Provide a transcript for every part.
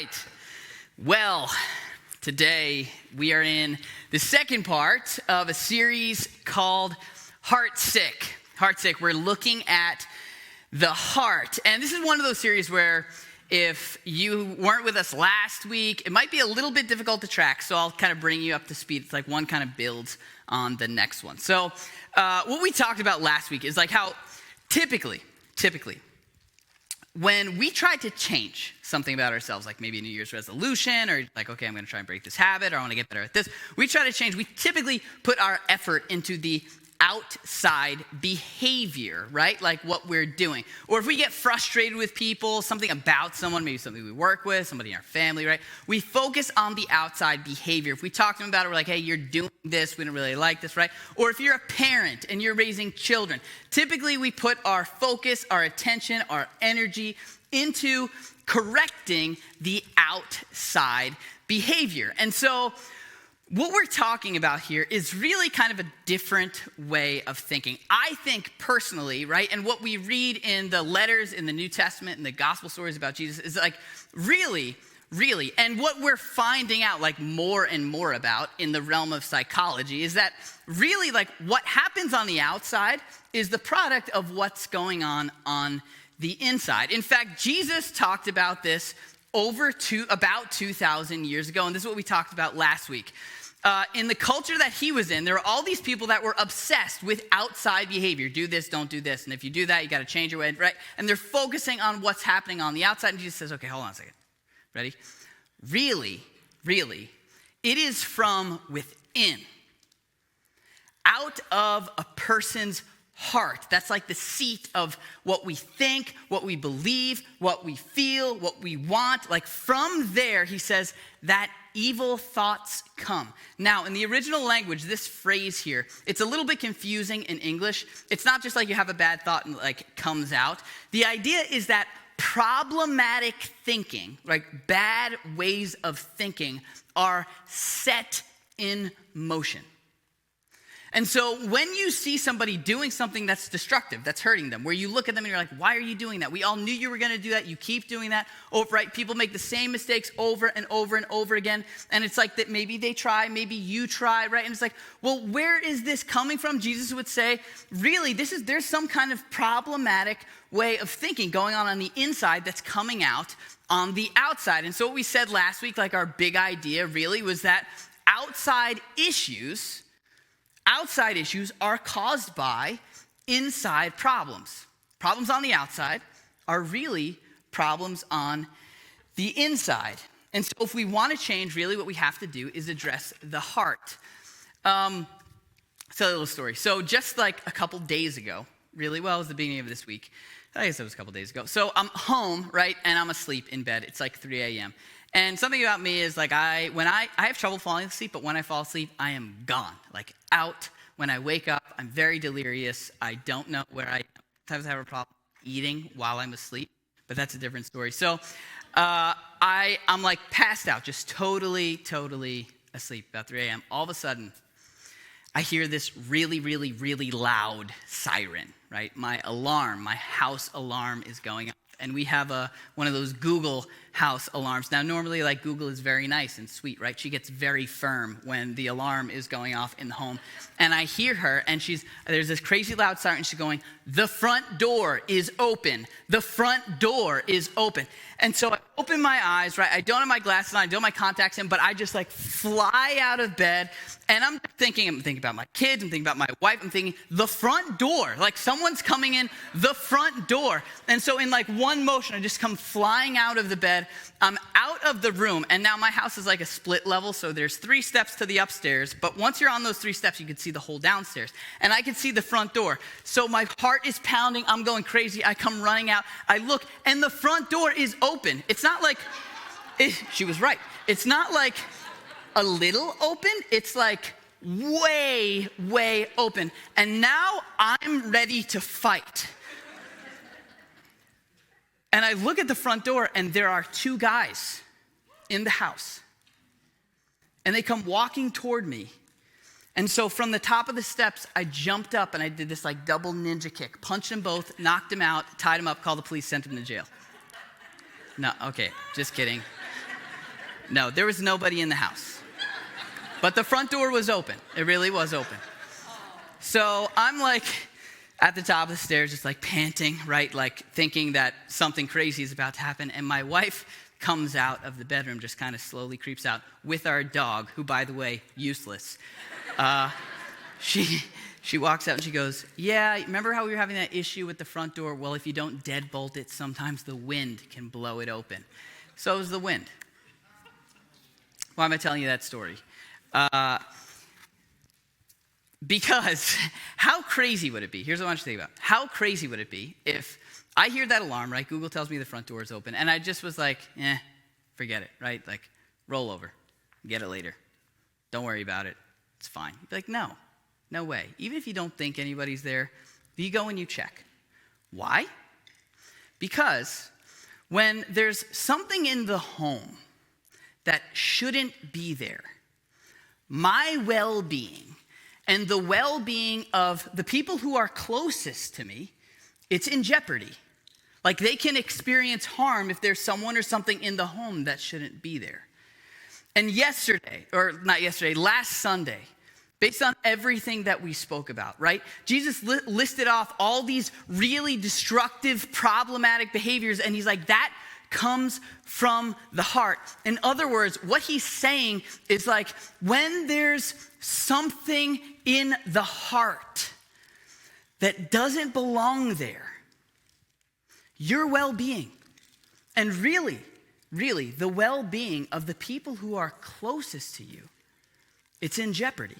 right. Well, today we are in the second part of a series called Heartsick. Heartsick, we're looking at the heart. And this is one of those series where if you weren't with us last week, it might be a little bit difficult to track, so I'll kind of bring you up to speed. It's like one kind of builds on the next one. So what we talked about last week is like how typically, when we try to change something about ourselves, like maybe a New Year's resolution, or like, okay, I'm going to try and break this habit, or I want to get better at this, we try to change. We typically put our effort into the outside behavior, right? Like what we're doing. Or if we get frustrated with people, something about someone, maybe something we work with, somebody in our family, right? We focus on the outside behavior. If we talk to them about it, we're like, hey, you're doing this, we don't really like this, right? Or if you're a parent and you're raising children, typically we put our focus, our attention, our energy into correcting the outside behavior. And so what we're talking about here is really kind of a different way of thinking. I think personally, right, and what we read in the letters in the New Testament and the gospel stories about Jesus is like really, and what we're finding out like more and more about in the realm of psychology is that really like what happens on the outside is the product of what's going on the inside. In fact, Jesus talked about this about 2,000 years ago, and this is what we talked about last week. In the culture that he was in, there were all these people that were obsessed with outside behavior. Do this, don't do this. And if you do that, you got to change your way, right? And they're focusing on what's happening on the outside. And Jesus says, okay, hold on a second. Ready? Really, it is from within. Out of a person's heart. That's like the seat of what we think, what we believe, what we feel, what we want. Like from there, he says, that evil thoughts come. Now, in the original language, this phrase here, it's a little bit confusing in English. It's not just like you have a bad thought and like comes out. The idea is that problematic thinking, like bad ways of thinking, are set in motion. And so when you see somebody doing something that's destructive, that's hurting them, where you look at them and you're like, why are you doing that? We all knew you were going to do that. You keep doing that. Oh, right? People make the same mistakes over and over and over again. And it's like that maybe they try, maybe you try, right? And it's like, well, where is this coming from? Jesus would say, really, there's some kind of problematic way of thinking going on the inside that's coming out on the outside. And so what we said last week, like our big idea really was that outside issues are caused by inside problems. Problems on the outside are really problems on the inside. And so if we want to change, really what we have to do is address the heart. So a little story. So just like a couple days ago, it was the beginning of this week. I guess it was a couple days ago. So I'm home, right, and I'm asleep in bed. It's like 3 a.m. And something about me is like I have trouble falling asleep, but when I fall asleep, I am gone, like out. When I wake up, I'm very delirious. I don't know where I am. Sometimes I have a problem eating while I'm asleep, but that's a different story. So I'm like passed out, just totally asleep, about 3 a.m. All of a sudden, I hear this really loud siren, right? My house alarm is going off. And we have one of those Google house alarms. Now, normally, like Google is very nice and sweet, right? She gets very firm when the alarm is going off in the home. And I hear her, and there's this crazy loud siren. She's going, the front door is open. The front door is open. And so I open my eyes, right? I don't have my glasses on. I don't have my contacts in, but I just like fly out of bed. And I'm thinking about my kids. I'm thinking about my wife. I'm thinking, the front door. Like someone's coming in the front door. And so in like one motion, I just come flying out of the bed. I'm out of the room. And now my house is like a split level. So there's 3 steps to the upstairs. But once you're on those 3 steps, you can see the whole downstairs. And I can see the front door. So my heart is pounding. I'm going crazy. I come running out. I look, and the front door is open. It's not like, she was right. It's not like a little open. It's like way open. And now I'm ready to fight. And I look at the front door, and there are 2 guys in the house. And they come walking toward me. And so from the top of the steps, I jumped up, and I did this like double ninja kick. Punched them both, knocked them out, tied them up, called the police, sent them to jail. No, okay, just kidding. No, there was nobody in the house. But the front door was open. It really was open. So I'm like at the top of the stairs, just like panting, right? Like thinking that something crazy is about to happen. And my wife comes out of the bedroom, just kind of slowly creeps out with our dog, who, by the way, useless. She walks out and she goes, yeah, remember how we were having that issue with the front door? Well, if you don't deadbolt it, sometimes the wind can blow it open. So is the wind. Why am I telling you that story? Because how crazy would it be? Here's what I want you to think about. How crazy would it be if I hear that alarm, right? Google tells me the front door is open, and I just was like, forget it, right? Like, roll over. Get it later. Don't worry about it. It's fine. You'd be like, no way. Even if you don't think anybody's there, you go and you check. Why? Because when there's something in the home that shouldn't be there, my well-being and the well-being of the people who are closest to me, it's in jeopardy. Like they can experience harm if there's someone or something in the home that shouldn't be there. And last Sunday, based on everything that we spoke about, right? Jesus listed off all these really destructive, problematic behaviors, and he's like, that comes from the heart. In other words, what he's saying is like, when there's something in the heart that doesn't belong there, your well-being, and really, the well-being of the people who are closest to you, it's in jeopardy.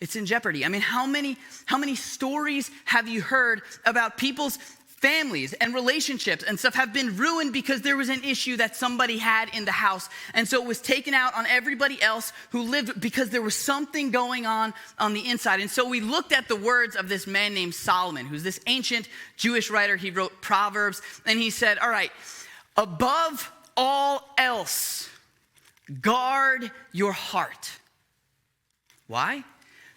It's in jeopardy. I mean, how many stories have you heard about people's families and relationships and stuff have been ruined because there was an issue that somebody had in the house, and so it was taken out on everybody else who lived because there was something going on the inside. And so we looked at the words of this man named Solomon, who's this ancient Jewish writer. He wrote Proverbs, and he said, all right, above all else, guard your heart. Why?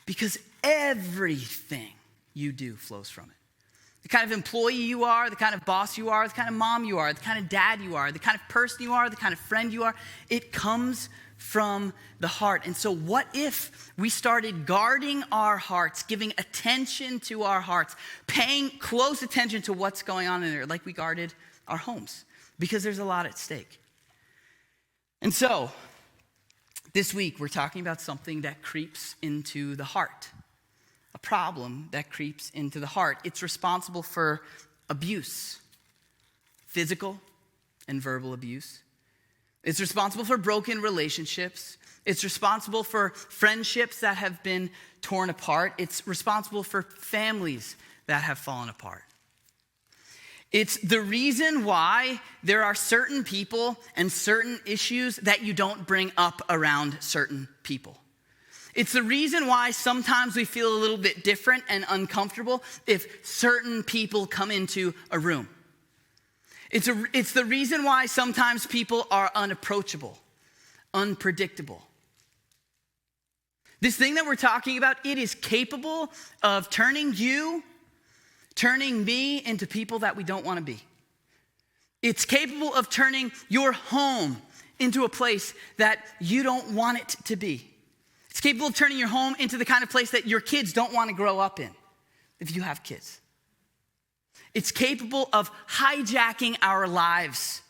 Because everything you do flows from it. The kind of employee you are, the kind of boss you are, the kind of mom you are, the kind of dad you are, the kind of person you are, the kind of friend you are, it comes from the heart. And so what if we started guarding our hearts, giving attention to our hearts, paying close attention to what's going on in there, like we guarded our homes? Because there's a lot at stake. And so this week we're talking about something that creeps into the heart. A problem that creeps into the heart. It's responsible for abuse, physical and verbal abuse. It's responsible for broken relationships. It's responsible for friendships that have been torn apart. It's responsible for families that have fallen apart. It's the reason why there are certain people and certain issues that you don't bring up around certain people. It's the reason why sometimes we feel a little bit different and uncomfortable if certain people come into a room. It's the reason why sometimes people are unapproachable, unpredictable. This thing that we're talking about, it is capable of turning me into people that we don't want to be. It's capable of turning your home into a place that you don't want it to be. It's capable of turning your home into the kind of place that your kids don't want to grow up in, if you have kids. It's capable of hijacking our lives,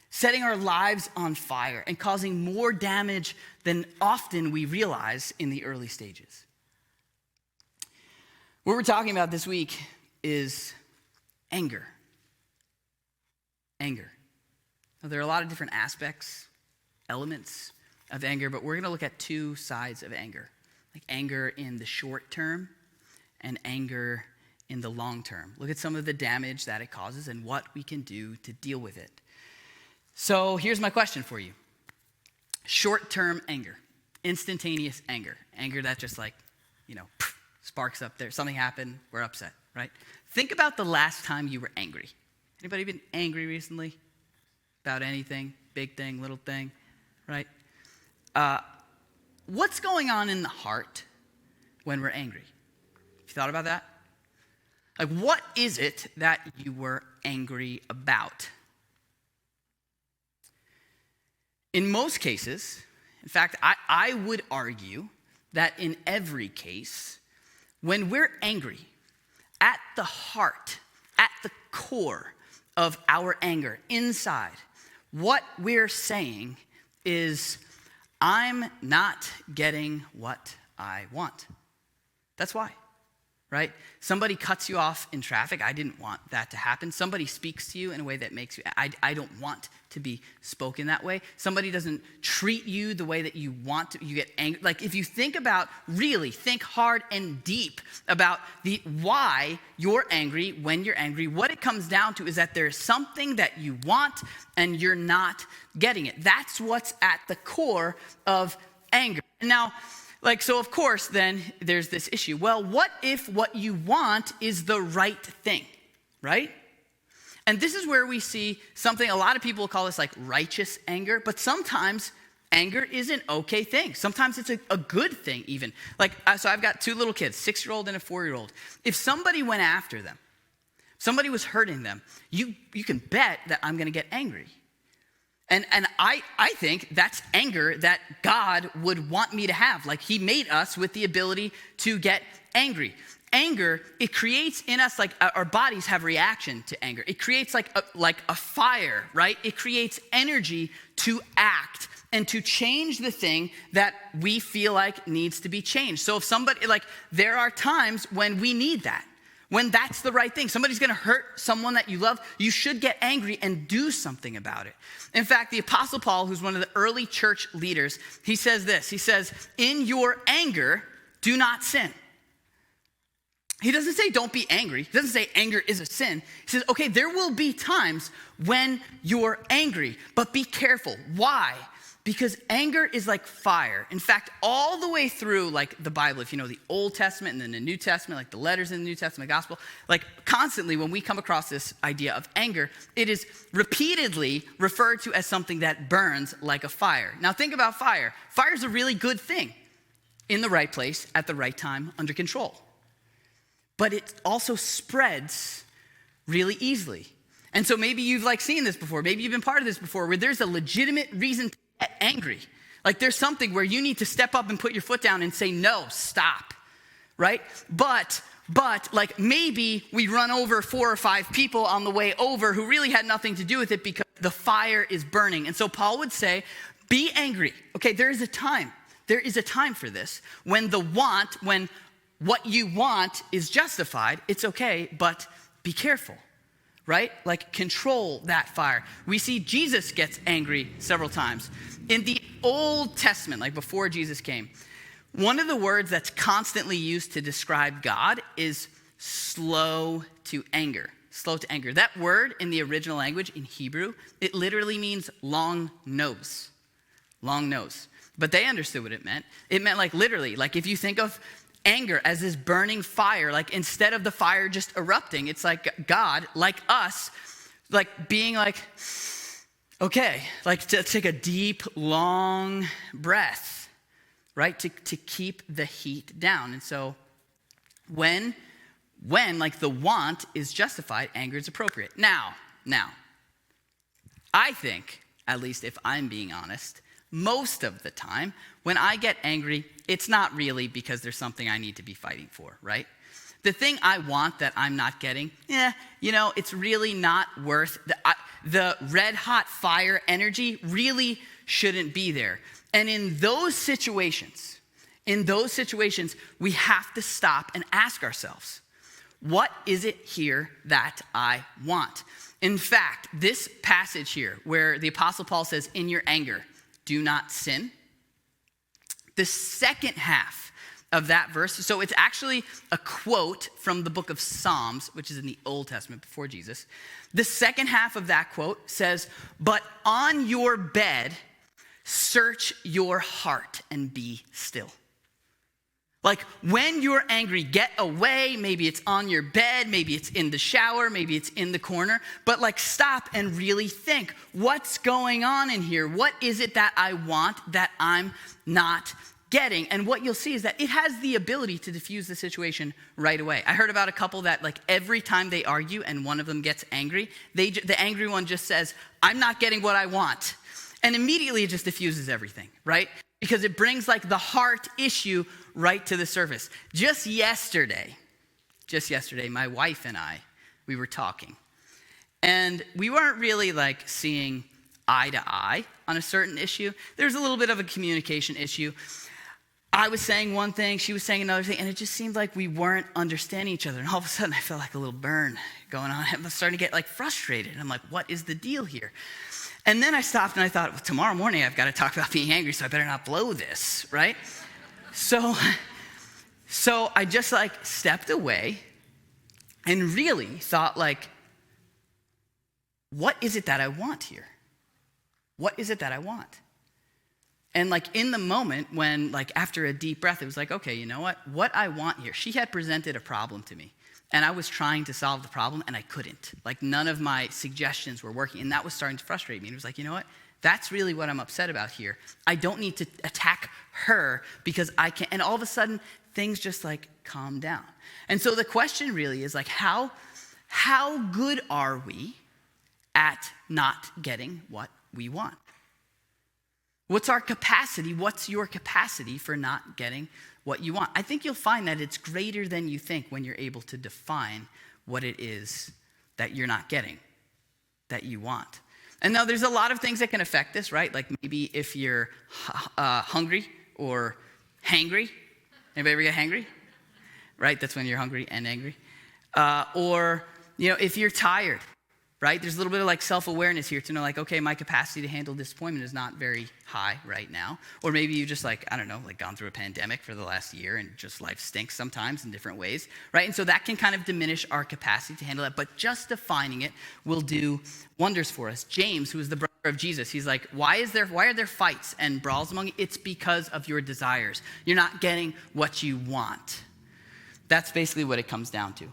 setting our lives on fire, and causing more damage than often we realize in the early stages. What we're talking about this week is anger. Anger. Now, there are a lot of different aspects, elements of anger, but we're going to look at two sides of anger, like anger in the short term and anger in the long term. Look at some of the damage that it causes and what we can do to deal with it. So here's my question for you. Short-term anger, instantaneous anger that just like, sparks up there. Something happened, we're upset, right? Think about the last time you were angry. Anybody been angry recently? About anything, big thing, little thing, right? What's going on in the heart when we're angry? Have you thought about that? Like, what is it that you were angry about? in most cases, in fact, I would argue that in every case, when we're angry, at the heart, at the core of our anger, inside, what we're saying is, I'm not getting what I want. That's why, right? Somebody cuts you off in traffic. I didn't want that to happen. Somebody speaks to you in a way that makes you, I don't want to be spoken that way. Somebody doesn't treat you the way that you want to, you get angry. Like if you think about, really think hard and deep about the why you're angry, when you're angry, what it comes down to is that there's something that you want and you're not getting it. That's what's at the core of anger. And now, so of course, then there's this issue. Well, what if what you want is the right thing, right? And this is where we see something, a lot of people call this like righteous anger, but sometimes anger is an okay thing. Sometimes it's a good thing even. So I've got 2 little kids, 6-year-old and a 4-year-old. If somebody went after them, somebody was hurting them, you can bet that I'm gonna get angry. And I think that's anger that God would want me to have. Like he made us with the ability to get angry. Anger, it creates in us, like our bodies have reaction to anger. It creates like a fire, right? It creates energy to act and to change the thing that we feel like needs to be changed. So if somebody, there are times when we need that. When that's the right thing. Somebody's gonna hurt someone that you love, you should get angry and do something about it. In fact, the Apostle Paul, who's one of the early church leaders, he says this. He says, in your anger, do not sin. He doesn't say don't be angry. He doesn't say anger is a sin. He says, okay, there will be times when you're angry, but be careful. Why? Because anger is like fire. In fact, all the way through the Bible, if you know the Old Testament and then the New Testament, like the letters in the New Testament, the gospel, constantly when we come across this idea of anger, it is repeatedly referred to as something that burns like a fire. Now think about fire. Fire is a really good thing in the right place, at the right time, under control. But it also spreads really easily. And so maybe you've seen this before. Maybe you've been part of this before, where there's a legitimate reason to get angry. There's something where you need to step up and put your foot down and say, no, stop, right? But maybe we run over 4 or 5 people on the way over who really had nothing to do with it because the fire is burning. And so Paul would say, be angry. Okay, there is a time. There is a time for this. When what you want is justified, it's okay, but be careful. Right? Control that fire. We see Jesus gets angry several times. In the Old Testament, before Jesus came, one of the words that's constantly used to describe God is slow to anger. Slow to anger. That word in the original language, in Hebrew, it literally means long nose. Long nose. But they understood what it meant. It meant literally, if you think of anger as this burning fire, instead of the fire just erupting, it's like God, like us, being okay, to take a deep, long breath, right? To keep the heat down. And so when the want is justified, anger is appropriate. Now, I think, at least if I'm being honest, most of the time, when I get angry, it's not really because there's something I need to be fighting for, right? The thing I want that I'm not getting, it's really not worth the red hot fire energy really shouldn't be there. And in those situations, we have to stop and ask ourselves, what is it here that I want? In fact, this passage here where the Apostle Paul says, in your anger, do not sin. The second half of that verse, so it's actually a quote from the book of Psalms, which is in the Old Testament before Jesus. The second half of that quote says, but on your bed, search your heart and be still. When you're angry, get away. Maybe it's on your bed. Maybe it's in the shower. Maybe it's in the corner. But stop and really think, what's going on in here? What is it that I want that I'm not getting? And what you'll see is that it has the ability to diffuse the situation right away. I heard about a couple that every time they argue and one of them gets angry, the angry one just says, I'm not getting what I want. And immediately it just diffuses everything, right? Because it brings like the heart issue right to the surface. Just yesterday, my wife and I, we were talking. And we weren't really like seeing eye to eye on a certain issue. There's a little bit of a communication issue. I was saying one thing, she was saying another thing, and it just seemed like we weren't understanding each other. And all of a sudden, I felt like a little burn going on. I was starting to get like frustrated. And I'm like, what is the deal here? And then I stopped and I thought, well, tomorrow morning I've got to talk about being angry, so I better not blow this, right? So I just like stepped away and really thought like, what is it that I want here? What is it that I want? And like in the moment when like after a deep breath, it was like, okay, you know what I want here. She had presented a problem to me and I was trying to solve the problem and I couldn't. Like none of my suggestions were working and that was starting to frustrate me. And it was like, you know what? That's really what I'm upset about here. I don't need to attack her because I can't. And all of a sudden things just like calm down. And so the question really is like, how good are we at not getting what we want? What's our capacity? What's your capacity for not getting what you want? I think you'll find that it's greater than you think when you're able to define what it is that you're not getting, that you want. And now there's a lot of things that can affect this, right? Like maybe if you're hungry or hangry. Anybody ever get hangry? Right? That's when you're hungry and angry. Or, if you're tired. Right? There's a little bit of like self-awareness here to know like, okay, my capacity to handle disappointment is not very high right now. Or maybe you just like, I don't know, like gone through a pandemic for the last year and just life stinks sometimes in different ways, right? And so that can kind of diminish our capacity to handle that, but just defining it will do wonders for us. James, who is the brother of Jesus, he's like, why are there fights and brawls among you? It's because of your desires. You're not getting what you want. That's basically what it comes down to.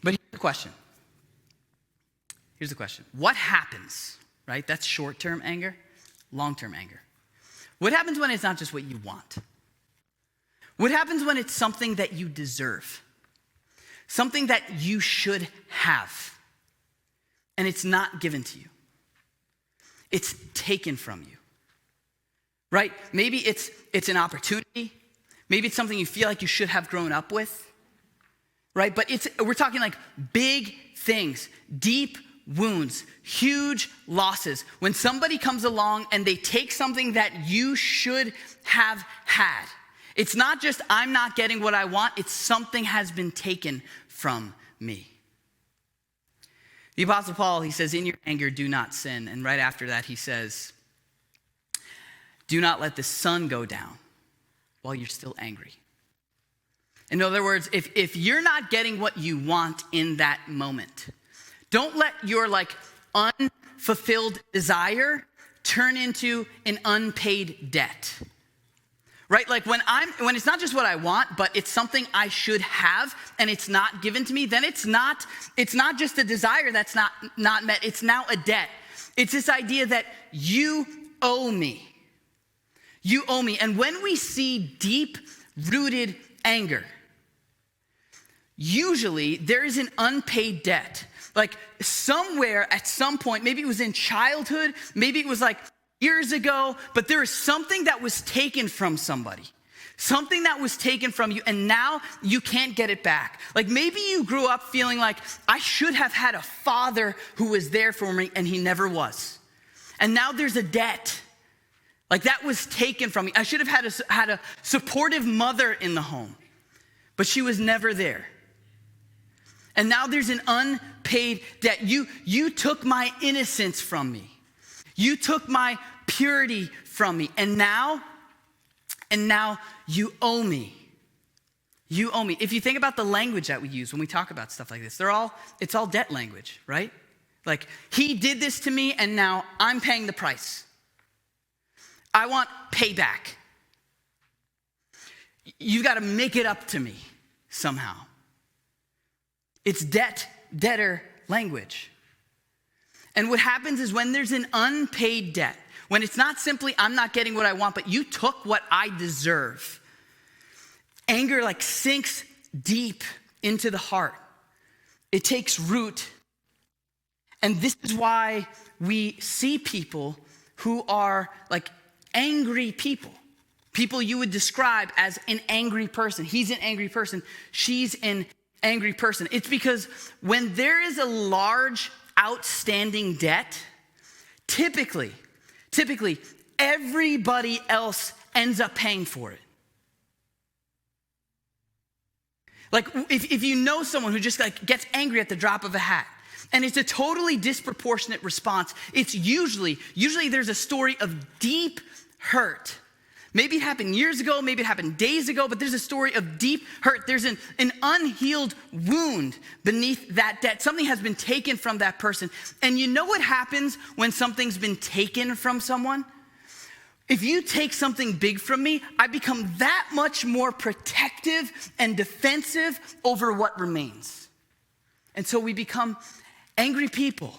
But here's the question. What happens, right? That's short-term anger, long-term anger. What happens when it's not just what you want? What happens when it's something that you deserve? Something that you should have, and it's not given to you. It's taken from you, right? Maybe it's an opportunity. Maybe it's something you feel like you should have grown up with, right? But we're talking like big things, deep wounds, huge losses. When somebody comes along and they take something that you should have had, it's not just I'm not getting what I want, it's something has been taken from me. The Apostle Paul, he says, in your anger, do not sin. And right after that, he says, do not let the sun go down while you're still angry. In other words, if you're not getting what you want in that moment, don't let your like unfulfilled desire turn into an unpaid debt. Right? Like when it's not just what I want, but it's something I should have and it's not given to me, then it's not just a desire that's not met, it's now a debt. It's this idea that you owe me. You owe me. And when we see deep-rooted anger, usually there is an unpaid debt. Like somewhere at some point, maybe it was in childhood, maybe it was like years ago, but there is something that was taken from somebody. Something that was taken from you and now you can't get it back. Like maybe you grew up feeling like I should have had a father who was there for me and he never was. And now there's a debt. Like that was taken from me. I should have had a supportive mother in the home, but she was never there. And now there's an unpaid debt. You took my innocence from me. You took my purity from me. And now you owe me. You owe me. If you think about the language that we use when we talk about stuff like this, it's all debt language, right? Like, he did this to me and now I'm paying the price. I want payback. You've got to make it up to me somehow. It's debtor language. And what happens is when there's an unpaid debt, when it's not simply I'm not getting what I want, but you took what I deserve, anger like sinks deep into the heart. It takes root And this is why we see people who are like angry people. People you would describe as an angry person. He's an angry person. She's an angry person. It's because when there is a large outstanding debt, typically, everybody else ends up paying for it. Like if you know someone who just like gets angry at the drop of a hat, and it's a totally disproportionate response, it's usually there's a story of deep hurt. Maybe it happened years ago, maybe it happened days ago, but there's a story of deep hurt. There's an unhealed wound beneath that debt. Something has been taken from that person. And you know what happens when something's been taken from someone? If you take something big from me, I become that much more protective and defensive over what remains. And so we become angry people.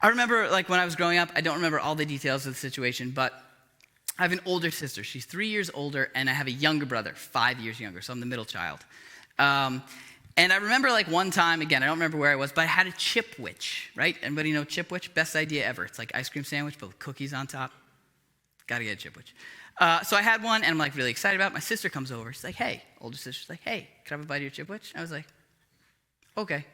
I remember like when I was growing up, I don't remember all the details of the situation, but I have an older sister. She's 3 years older, and I have a younger brother, 5 years younger, so I'm the middle child. And I remember like one time, again, I don't remember where I was, but I had a Chipwich, right? Anybody know Chipwich? Best idea ever. It's like ice cream sandwich, but with cookies on top. Gotta get a Chipwich. So I had one, and I'm like really excited about it. My sister comes over. She's like, hey, older sister's like, hey, can I have a bite of your Chipwich? I was like, okay.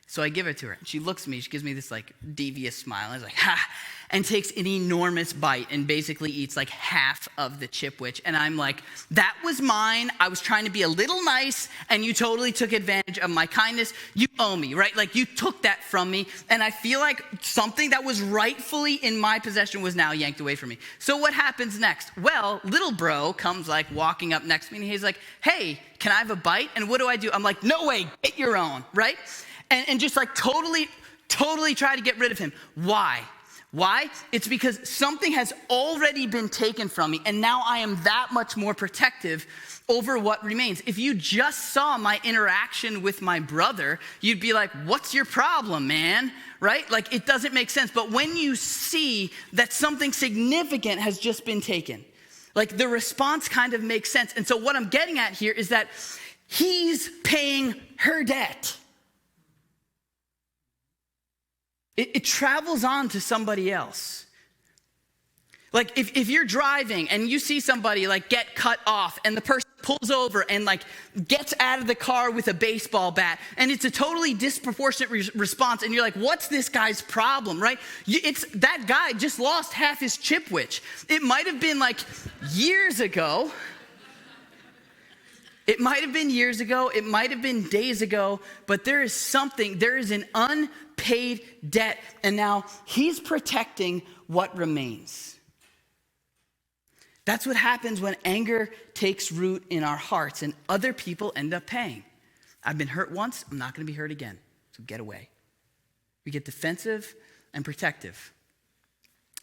So I give it to her. And she looks at me. She gives me this like devious smile. I was like, ha, and takes an enormous bite and basically eats like half of the Chipwich. And I'm like, that was mine. I was trying to be a little nice, and you totally took advantage of my kindness. You owe me, right? Like you took that from me. And I feel like something that was rightfully in my possession was now yanked away from me. So what happens next? Well, little bro comes like walking up next to me, and he's like, hey, can I have a bite? And what do? I'm like, no way, get your own, right? And just like totally try to get rid of him. Why? It's because something has already been taken from me, and now I am that much more protective over what remains. If you just saw my interaction with my brother, you'd be like, what's your problem, man? Right? Like it doesn't make sense. But when you see that something significant has just been taken, like the response kind of makes sense. And so what I'm getting at here is that he's paying her debt. It travels on to somebody else. Like if you're driving and you see somebody like get cut off, and the person pulls over and like gets out of the car with a baseball bat, and it's a totally disproportionate response, and you're like, what's this guy's problem, right? It's that guy just lost half his Chipwich. It might have been like years ago. It might have been years ago, it might have been days ago, but there is an unpaid debt, and now he's protecting what remains. That's what happens when anger takes root in our hearts, and other people end up paying. I've been hurt once, I'm not going to be hurt again, so get away. We get defensive and protective.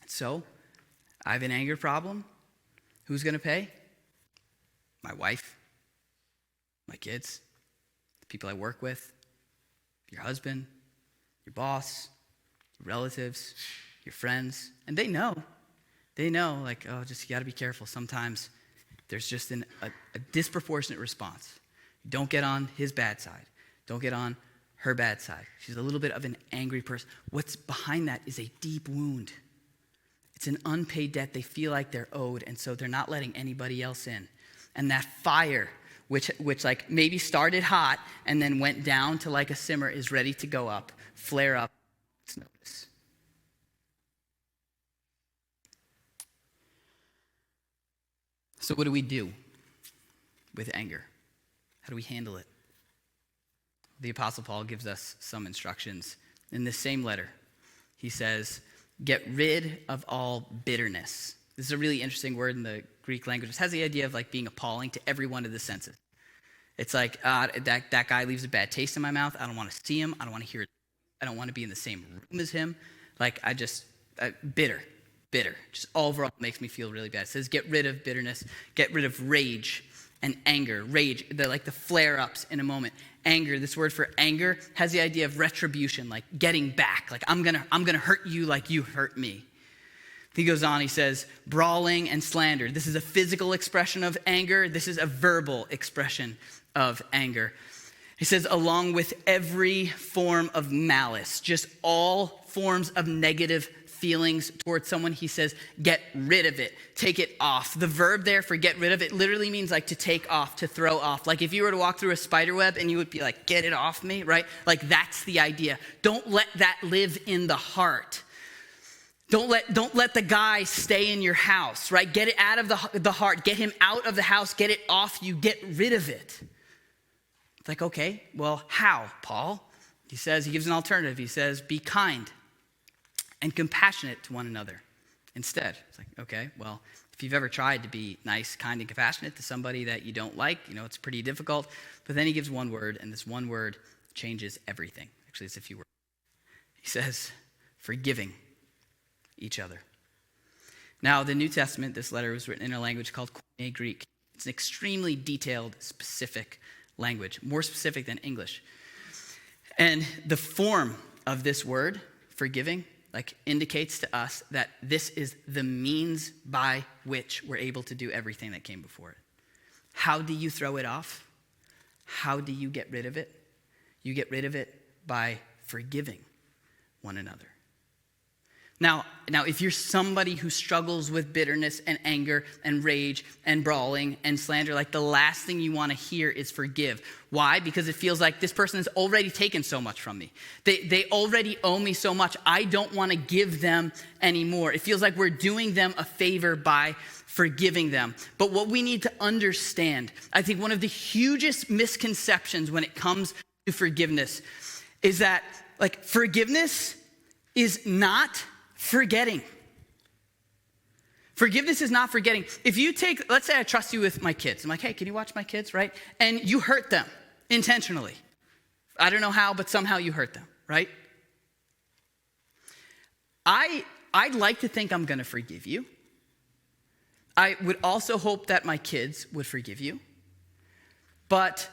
So, I have an anger problem. Who's going to pay? My wife. My kids, the people I work with, your husband, your boss, your relatives, your friends. And they know, like, oh, just you got to be careful. Sometimes there's just a disproportionate response. Don't get on his bad side. Don't get on her bad side. She's a little bit of an angry person. What's behind that is a deep wound. It's an unpaid debt they feel like they're owed, and so they're not letting anybody else in. And that fire, which like maybe started hot and then went down to like a simmer, is ready to go up, flare up. Let's notice. So what do we do with anger? How do we handle it? The Apostle Paul gives us some instructions in this same letter. He says, get rid of all bitterness. This is a really interesting word in the Greek language. It has the idea of like being appalling to every one of the senses. It's like, that guy leaves a bad taste in my mouth. I don't want to see him. I don't want to hear it. I don't want to be in the same room as him. Like bitter. Just overall makes me feel really bad. It says get rid of bitterness, get rid of rage and anger. Rage, the flare-ups in a moment. Anger, this word for anger has the idea of retribution, like getting back. Like I'm gonna hurt you like you hurt me. He goes on, he says, brawling and slander. This is a physical expression of anger. This is a verbal expression of anger. He says, along with every form of malice, just all forms of negative feelings towards someone, he says, get rid of it, take it off. The verb there for get rid of it literally means like to take off, to throw off. Like if you were to walk through a spider web and you would be like, get it off me, right? Like that's the idea. Don't let that live in the heart. Don't let the guy stay in your house, right? Get it out of the heart, get him out of the house, get it off you, get rid of it. It's like, okay, well, how, Paul? He gives an alternative. He says, be kind and compassionate to one another instead. It's like, okay, well, if you've ever tried to be nice, kind, and compassionate to somebody that you don't like, it's pretty difficult. But then he gives one word, and this one word changes everything. Actually, it's a few words. He says, forgiving each other. Now, the New Testament, this letter was written in a language called Koine Greek. It's an extremely detailed, specific language, more specific than English. And the form of this word, forgiving, indicates to us that this is the means by which we're able to do everything that came before it. How do you throw it off? How do you get rid of it? You get rid of it by forgiving one another. Now, if you're somebody who struggles with bitterness and anger and rage and brawling and slander, the last thing you want to hear is forgive. Why? Because it feels like this person has already taken so much from me. They already owe me so much. I don't want to give them anymore. It feels like we're doing them a favor by forgiving them. But what we need to understand, I think one of the hugest misconceptions when it comes to forgiveness is that forgiveness is not forgetting. Forgiveness is not forgetting. If you let's say I trust you with my kids. I'm like, hey, can you watch my kids, right? And you hurt them intentionally. I don't know how, but somehow you hurt them, right? I'd like to think I'm going to forgive you. I would also hope that my kids would forgive you. But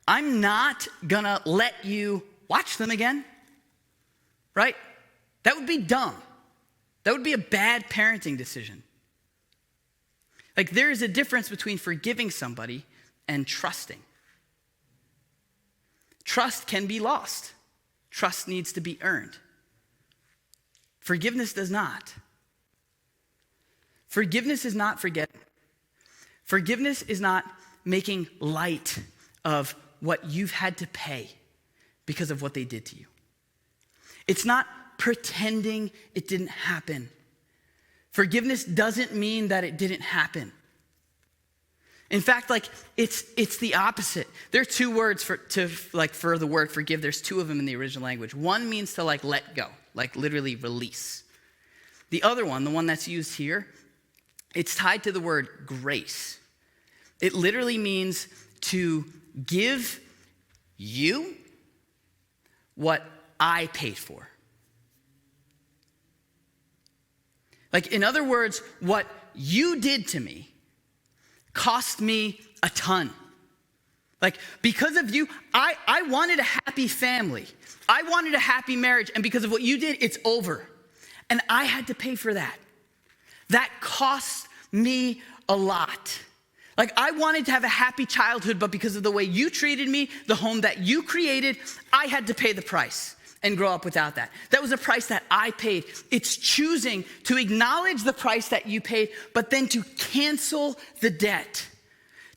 I'm not going to let you watch them again, right? That would be dumb. That would be a bad parenting decision. There is a difference between forgiving somebody and trusting. Trust can be lost. Trust needs to be earned. Forgiveness does not. Forgiveness is not forgetting. Forgiveness is not making light of what you've had to pay because of what they did to you. It's not pretending it didn't happen. Forgiveness doesn't mean that it didn't happen. In fact, it's the opposite. There are two words for the word forgive. There's two of them in the original language. One means to let go, literally release. The other one, the one that's used here, it's tied to the word grace. It literally means to give you what I paid for. In other words, what you did to me cost me a ton. Because of you, I wanted a happy family. I wanted a happy marriage. And because of what you did, it's over. And I had to pay for that. That cost me a lot. I wanted to have a happy childhood, but because of the way you treated me, the home that you created, I had to pay the price and grow up without that. That was a price that I paid. It's choosing to acknowledge the price that you paid, but then to cancel the debt.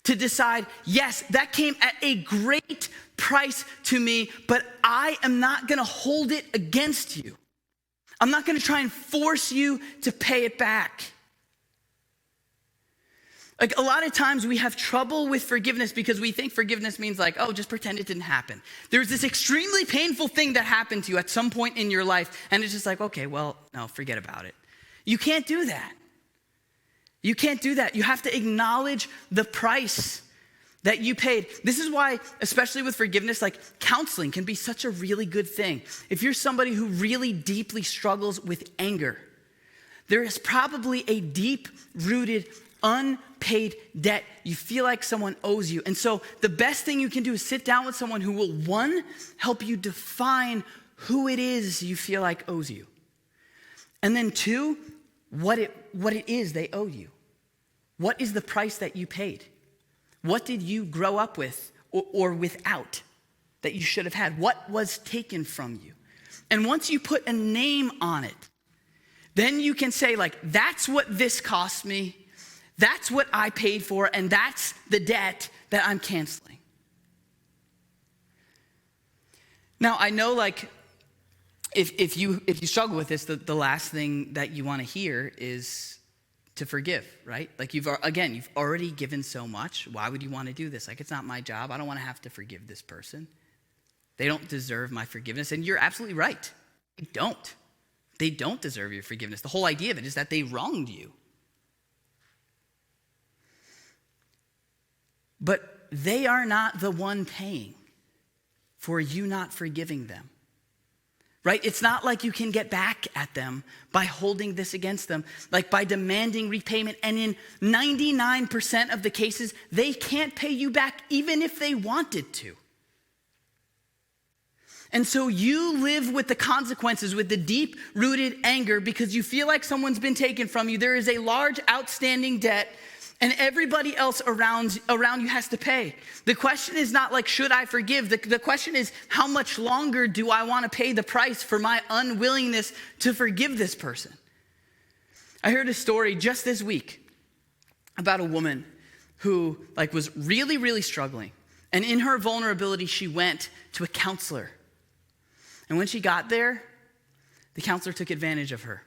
To decide, yes, that came at a great price to me, but I am not gonna hold it against you. I'm not gonna try and force you to pay it back. A lot of times we have trouble with forgiveness because we think forgiveness means just pretend it didn't happen. There's this extremely painful thing that happened to you at some point in your life, and it's just okay, well, no, forget about it. You can't do that. You can't do that. You have to acknowledge the price that you paid. This is why, especially with forgiveness, counseling can be such a really good thing. If you're somebody who really deeply struggles with anger, there is probably a deep-rooted unpaid debt you feel like someone owes you. And so the best thing you can do is sit down with someone who will, one, help you define who it is you feel like owes you. And then two, what it is they owe you. What is the price that you paid? What did you grow up with or without that you should have had? What was taken from you? And once you put a name on it, then you can say, like, that's what this cost me. That's what I paid for, and that's the debt that I'm canceling. Now, I know, like, if you struggle with this, the last thing that you want to hear is to forgive, right? Like, you've already given so much. Why would you want to do this? Like, it's not my job. I don't want to have to forgive this person. They don't deserve my forgiveness. And you're absolutely right. They don't. They don't deserve your forgiveness. The whole idea of it is that they wronged you. But they are not the one paying for you not forgiving them, right? It's not like you can get back at them by holding this against them, like by demanding repayment. And in 99% of the cases, they can't pay you back even if they wanted to. And so you live with the consequences, with the deep-rooted anger because you feel like someone's been taken from you. There is a large outstanding debt, and everybody else around you has to pay. The question is not like, should I forgive? The question is, how much longer do I want to pay the price for my unwillingness to forgive this person? I heard a story just this week about a woman who, like, was really, really struggling. And in her vulnerability, she went to a counselor. And when she got there, the counselor took advantage of her,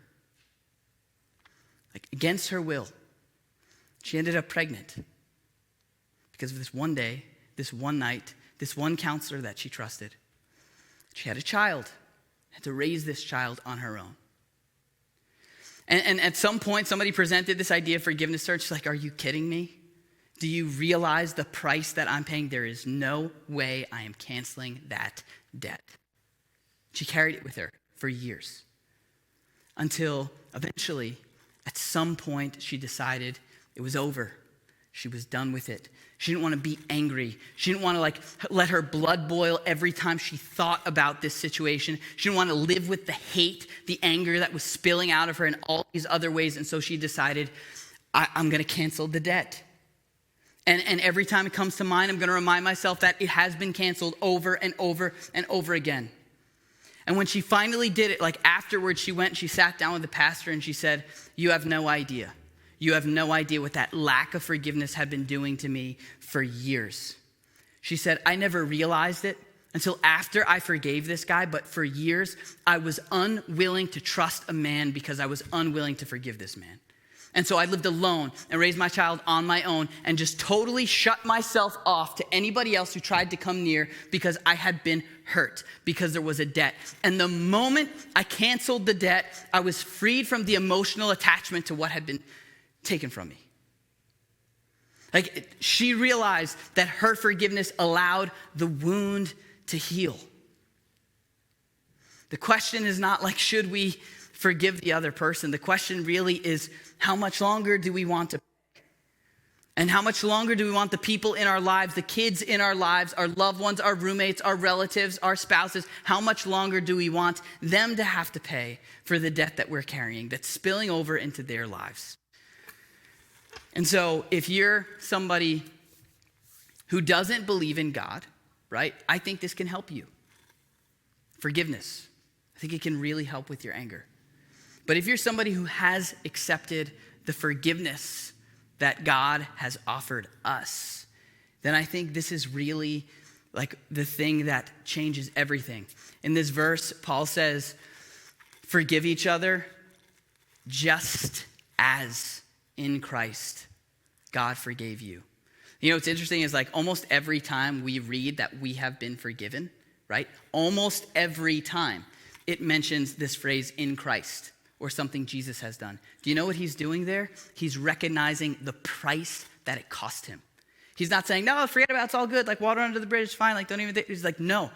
like, against her will. She ended up pregnant because of this one day, this one night, this one counselor that she trusted. She had a child, had to raise this child on her own. And at some point, somebody presented this idea of forgiveness to her. She's like, are you kidding me? Do you realize the price that I'm paying? There is no way I am canceling that debt. She carried it with her for years until eventually, at some point, she decided it was over. She was done with it. She didn't want to be angry. She didn't want to, like, let her blood boil every time she thought about this situation. She didn't want to live with the hate, the anger that was spilling out of her in all these other ways. And so she decided, I'm going to cancel the debt. And every time it comes to mind, I'm going to remind myself that it has been canceled over and over and over again. And when she finally did it, like, afterwards, she went and she sat down with the pastor and she said, you have no idea. You have no idea what that lack of forgiveness had been doing to me for years. She said, I never realized it until after I forgave this guy, but for years, I was unwilling to trust a man because I was unwilling to forgive this man. And so I lived alone and raised my child on my own and just totally shut myself off to anybody else who tried to come near because I had been hurt, because there was a debt. And the moment I canceled the debt, I was freed from the emotional attachment to what had been taken from me. Like, she realized that her forgiveness allowed the wound to heal. The question is not like, should we forgive the other person? The question really is, how much longer do we want to pay? And how much longer do we want the people in our lives, the kids in our lives, our loved ones, our roommates, our relatives, our spouses, how much longer do we want them to have to pay for the debt that we're carrying that's spilling over into their lives? And so if you're somebody who doesn't believe in God, right, I think this can help you. Forgiveness. I think it can really help with your anger. But if you're somebody who has accepted the forgiveness that God has offered us, then I think this is really like the thing that changes everything. In this verse, Paul says, forgive each other just as in Christ God forgave you. You know, what's interesting is, like, almost every time we read that we have been forgiven, right? Almost every time it mentions this phrase, in Christ, or something Jesus has done. Do you know what he's doing there? He's recognizing the price that it cost him. He's not saying, no, forget about it, it's all good, like water under the bridge, it's fine, like don't even think. He's like, no,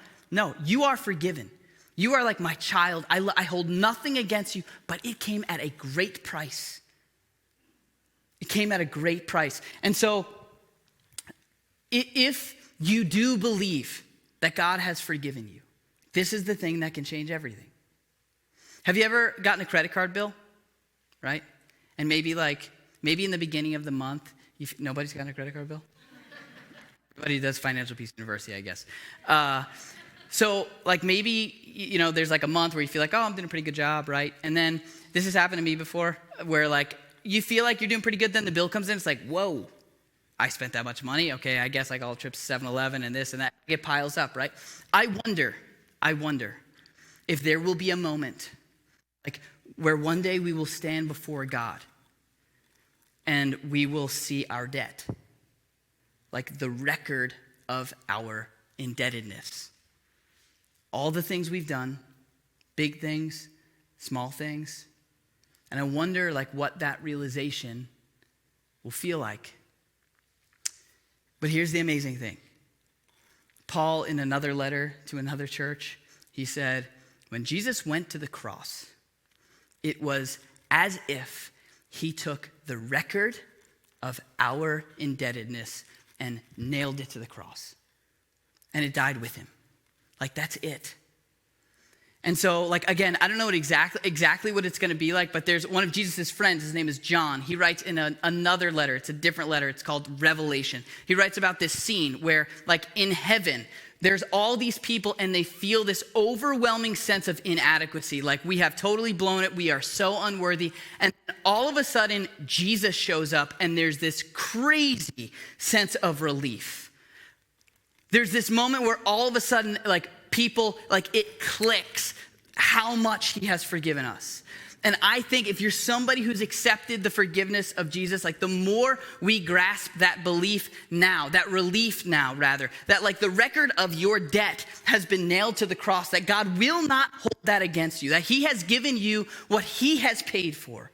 you are forgiven. You are like my child. I hold nothing against you, but it came at a great price. It came at a great price. And so if you do believe that God has forgiven you, this is the thing that can change everything. Have you ever gotten a credit card bill, right? And maybe in the beginning of the month, nobody's gotten a credit card bill? Everybody does Financial Peace University, I guess. So like maybe, there's like a month where you feel like, oh, I'm doing a pretty good job, right? And then this has happened to me before where like you feel like you're doing pretty good, then the bill comes in, it's like, whoa, I spent that much money. Okay, I guess like all trips to 7-Eleven and this and that. It piles up, right? I wonder if there will be a moment like where one day we will stand before God and we will see our debt, like the record of our indebtedness. All the things we've done, big things, small things. And I wonder like what that realization will feel like. But here's the amazing thing. Paul, in another letter to another church, he said, when Jesus went to the cross, it was as if he took the record of our indebtedness and nailed it to the cross. And it died with him. Like, that's it. And so, like, again, I don't know what exactly what it's going to be like, but there's one of Jesus' friends, his name is John. He writes in another letter. It's a different letter. It's called Revelation. He writes about this scene where, like, in heaven, there's all these people and they feel this overwhelming sense of inadequacy. Like, we have totally blown it. We are so unworthy. And all of a sudden, Jesus shows up and there's this crazy sense of relief. There's this moment where all of a sudden, like, people, like, it clicks how much he has forgiven us. And I think if you're somebody who's accepted the forgiveness of Jesus, like, the more we grasp that belief now, that relief now, rather, that, like, the record of your debt has been nailed to the cross, that God will not hold that against you, that he has given you what he has paid for.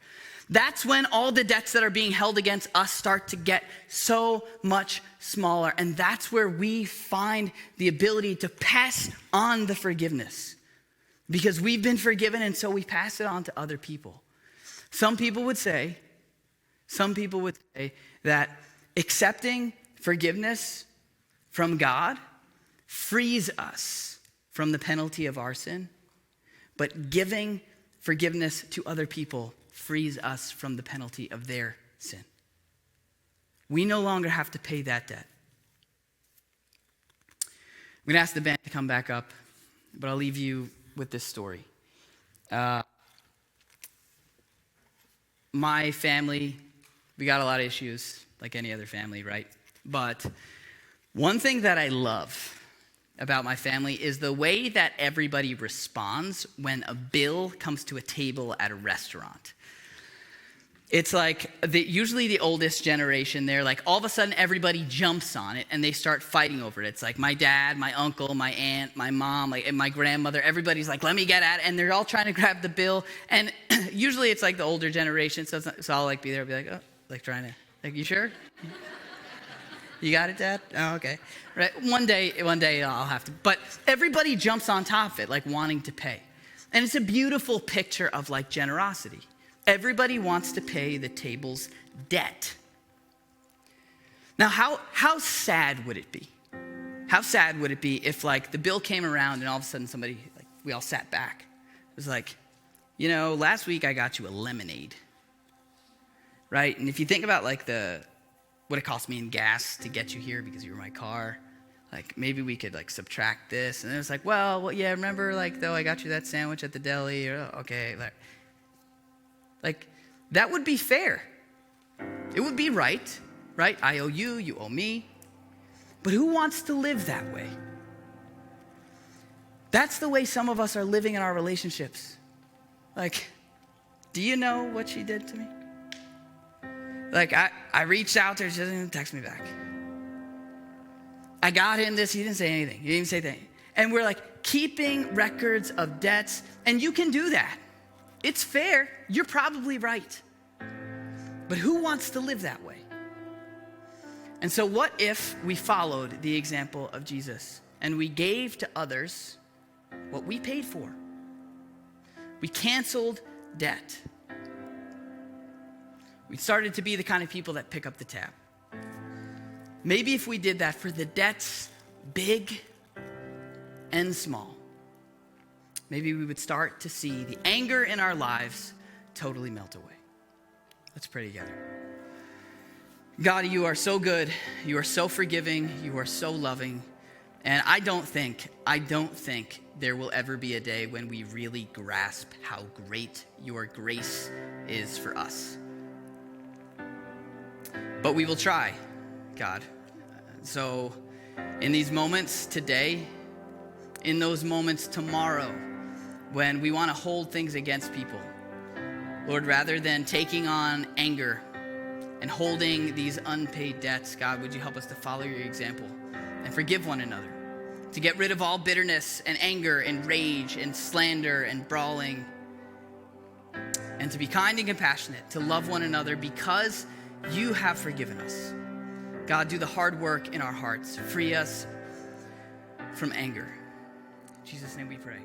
That's when all the debts that are being held against us start to get so much smaller. And that's where we find the ability to pass on the forgiveness. Because we've been forgiven, and so we pass it on to other people. Some people would say that accepting forgiveness from God frees us from the penalty of our sin, but giving forgiveness to other people frees us from the penalty of their sin. We no longer have to pay that debt. I'm going to ask the band to come back up, but I'll leave you with this story. My family, we got a lot of issues, like any other family, right? But one thing that I love about my family is the way that everybody responds when a bill comes to a table at a restaurant. It's like usually the oldest generation, they're like, all of a sudden everybody jumps on it and they start fighting over it. It's like my dad, my uncle, my aunt, my mom, like, and my grandmother, everybody's like, let me get at it. And they're all trying to grab the bill. And usually it's like the older generation. So I'll like be there and be like, oh, like trying to, like, you sure? You got it, Dad? Oh, okay. Right. One day I'll have to, but everybody jumps on top of it, like wanting to pay. And it's a beautiful picture of like generosity. Everybody wants to pay the table's debt. Now, how sad would it be? How sad would it be if, like, the bill came around and all of a sudden somebody, like, we all sat back. It was like, last week I got you a lemonade, right? And if you think about, like, what it cost me in gas to get you here because you were my car, like, maybe we could, like, subtract this. And it was like, well, yeah, remember, like, though I got you that sandwich at the deli? Or, okay, like, that would be fair. It would be right? I owe you, you owe me. But who wants to live that way? That's the way some of us are living in our relationships. Like, do you know what she did to me? Like, I reached out to her, she doesn't even text me back. I got him this, he didn't say anything. He didn't even say anything. And we're like keeping records of debts, and you can do that. It's fair. You're probably right. But who wants to live that way? And so what if we followed the example of Jesus and we gave to others what we paid for? We canceled debt. We started to be the kind of people that pick up the tab. Maybe if we did that for the debts, big and small, maybe we would start to see the anger in our lives totally melt away. Let's pray together. God, you are so good. You are so forgiving. You are so loving. And I don't think there will ever be a day when we really grasp how great your grace is for us. But we will try, God. So in these moments today, in those moments tomorrow, when we want to hold things against people, Lord, rather than taking on anger and holding these unpaid debts, God, would you help us to follow your example and forgive one another, to get rid of all bitterness and anger and rage and slander and brawling, and to be kind and compassionate, to love one another because you have forgiven us. God, do the hard work in our hearts. Free us from anger. In Jesus' name we pray.